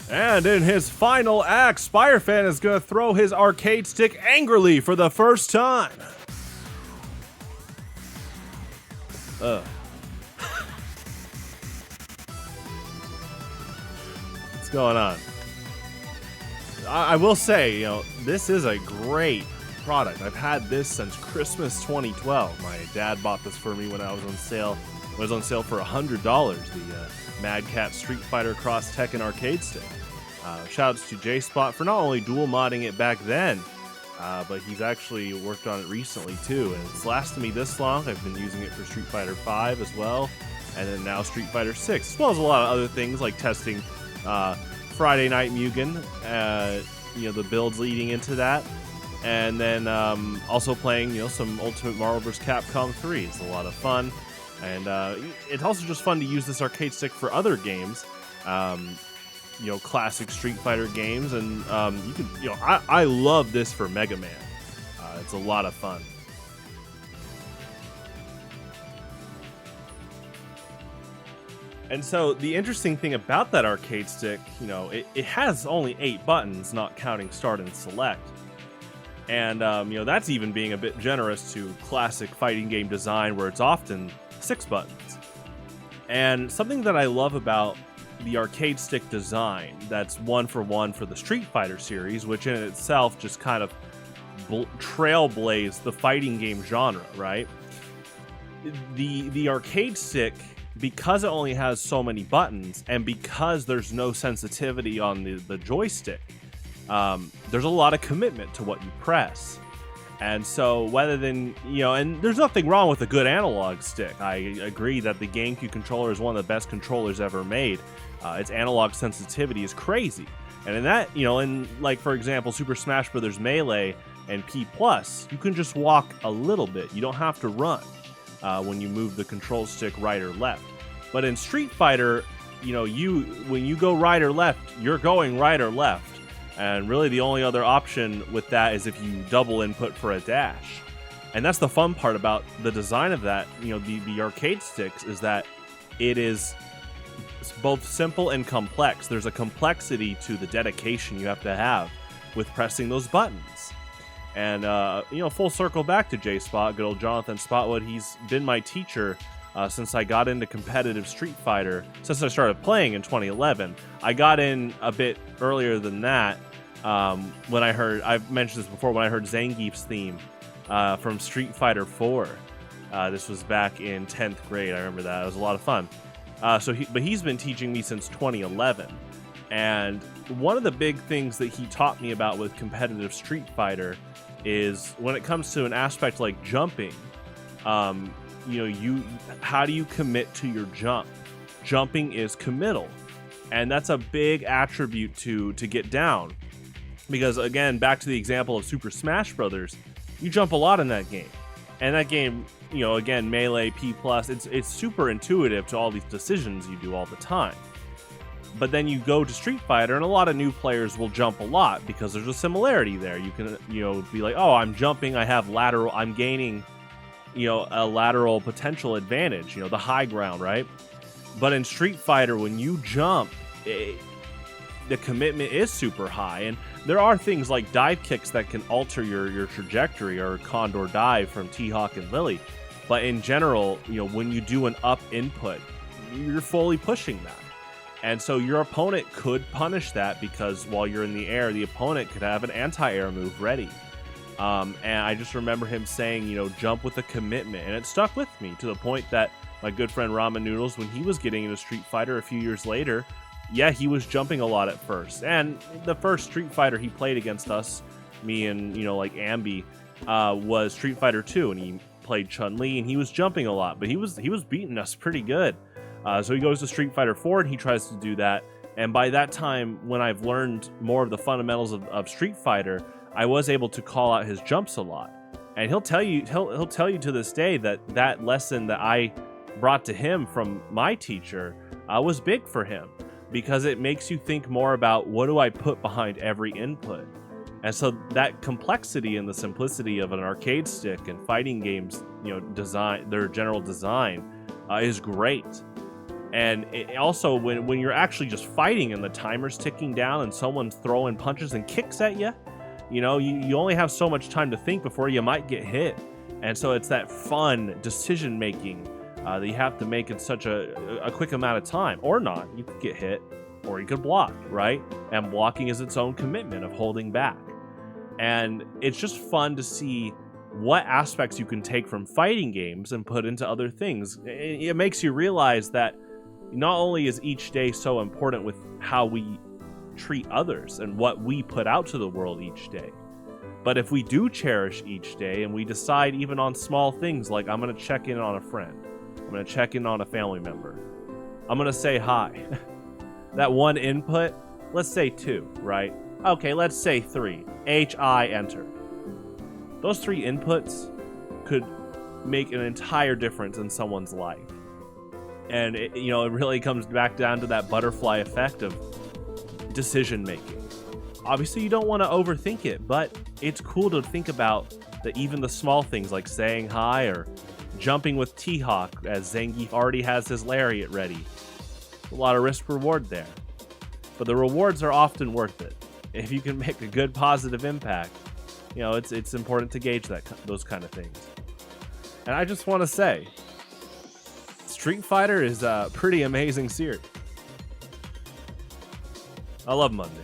And in his final act, Spirefan is going to throw his arcade stick angrily for the first time. What's going on? I will say, this is a great product. I've had this since Christmas 2012. My dad bought this for me when I was on sale. It was on sale for $100, the Mad Cat Street Fighter Cross Tekken arcade stick. Shoutouts to J-Spot for not only dual modding it back then, but he's actually worked on it recently too, and it's lasted me this long. I've been using it for Street Fighter V as well, and then now Street Fighter 6, as well as a lot of other things like testing Friday Night Mugen, the builds leading into that, and then also playing some Ultimate Marvel vs. Capcom 3. It's a lot of fun, and it's also just fun to use this arcade stick for other games. Classic Street Fighter games, and you can, I love this for Mega Man. It's a lot of fun. And so the interesting thing about that arcade stick, it has only 8 buttons, not counting start and select. And, that's even being a bit generous to classic fighting game design where it's often 6 buttons. And something that I love about the arcade stick design that's one for the Street Fighter series, which in itself just kind of trailblazed the fighting game genre, right? The arcade stick, because it only has so many buttons and because there's no sensitivity on the joystick, there's a lot of commitment to what you press. And so and there's nothing wrong with a good analog stick. I agree that the GameCube controller is one of the best controllers ever made. Its analog sensitivity is crazy. And in that, for example, Super Smash Bros. Melee and P+, you can just walk a little bit. You don't have to run when you move the control stick right or left. But in Street Fighter, when you go right or left, you're going right or left. And really the only other option with that is if you double input for a dash. And that's the fun part about the design of that, the arcade sticks, is that it is both simple and complex. There's a complexity to the dedication you have to have with pressing those buttons. And, full circle back to J-Spot, good old Jonathan Spotwood. He's been my teacher since I got into competitive Street Fighter, since I started playing in 2011. I got in a bit earlier than that when I've mentioned this before, when I heard Zangief's theme from Street Fighter 4. This was back in 10th grade. I remember that. It was a lot of fun. But he's been teaching me since 2011. And one of the big things that he taught me about with competitive Street Fighter is when it comes to an aspect like jumping, how do you commit to your jump? Jumping is committal. And that's a big attribute to get down. Because again, back to the example of Super Smash Bros., you jump a lot in that game. And that game, again, Melee, P+, it's super intuitive to all these decisions you do all the time. But then you go to Street Fighter, and a lot of new players will jump a lot because there's a similarity there. You can, be like, oh, I'm jumping, I'm gaining, a lateral potential advantage, the high ground, right? But in Street Fighter, when you jump, the commitment is super high, and there are things like dive kicks that can alter your trajectory, or Condor dive from T-Hawk and Lily. But in general, when you do an up input, you're fully pushing that. And so your opponent could punish that because while you're in the air, the opponent could have an anti-air move ready. And I just remember him saying, jump with a commitment. And it stuck with me to the point that my good friend Ramen Noodles, when he was getting into Street Fighter a few years later, yeah, he was jumping a lot at first. And the first Street Fighter he played against us, me and, Ambi, was Street Fighter 2. And he played Chun-Li, and he was jumping a lot. But he was beating us pretty good. So he goes to Street Fighter 4, and he tries to do that. And by that time, when I've learned more of the fundamentals of Street Fighter, I was able to call out his jumps a lot. And he'll tell you to this day that lesson that I brought to him from my teacher was big for him, because it makes you think more about what do I put behind every input. And so that complexity and the simplicity of an arcade stick and fighting games, design, their general design, is great. And it also, when you're actually just fighting and the timer's ticking down and someone's throwing punches and kicks at you, you only have so much time to think before you might get hit. And so it's that fun decision making that you have to make in such a quick amount of time. Or not. You could get hit, or you could block, right? And blocking is its own commitment of holding back. And it's just fun to see what aspects you can take from fighting games and put into other things. It makes you realize that not only is each day so important with how we treat others and what we put out to the world each day, but if we do cherish each day and we decide even on small things like I'm going to check in on a friend, I'm going to check in on a family member, I'm going to say hi. That one input, let's say 2, right? Okay, let's say 3. H-I, enter. Those 3 inputs could make an entire difference in someone's life. And it really comes back down to that butterfly effect of decision making. Obviously, you don't want to overthink it, but it's cool to think about even the small things like saying hi or jumping with T-Hawk as Zangief already has his lariat ready. A lot of risk reward there, but the rewards are often worth it. If you can make a good positive impact, it's important to gauge those kind of things. And I just want to say, Street Fighter is a pretty amazing series. I love Monday.